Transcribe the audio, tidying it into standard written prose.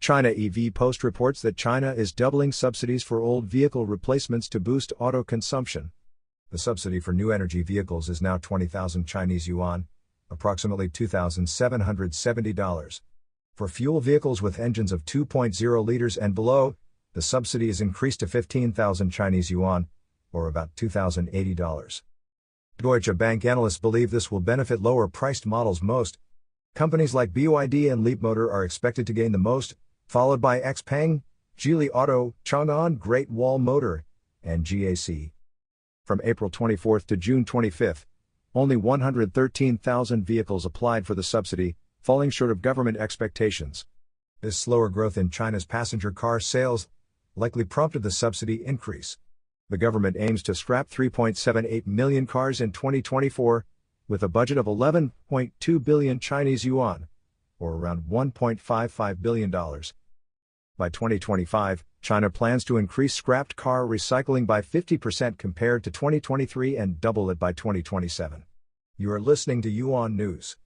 China EV Post reports that China is doubling subsidies for old vehicle replacements to boost auto consumption. The subsidy for new energy vehicles is now 20,000 Chinese yuan, approximately $2,770. For fuel vehicles with engines of 2.0 liters and below, the subsidy is increased to 15,000 Chinese yuan, or about $2,080. Deutsche Bank analysts believe this will benefit lower-priced models most. Companies like BYD and Leapmotor are expected to gain the most, followed by Xpeng, Geely Auto, Changan, Great Wall Motor, and GAC. From April 24 to June 25, only 113,000 vehicles applied for the subsidy, falling short of government expectations. This slower growth in China's passenger car sales likely prompted the subsidy increase. The government aims to scrap 3.78 million cars in 2024, with a budget of 11.2 billion Chinese yuan, or around $1.55 billion. By 2025, China plans to increase scrapped car recycling by 50% compared to 2023 and double it by 2027. You are listening to Yuan News.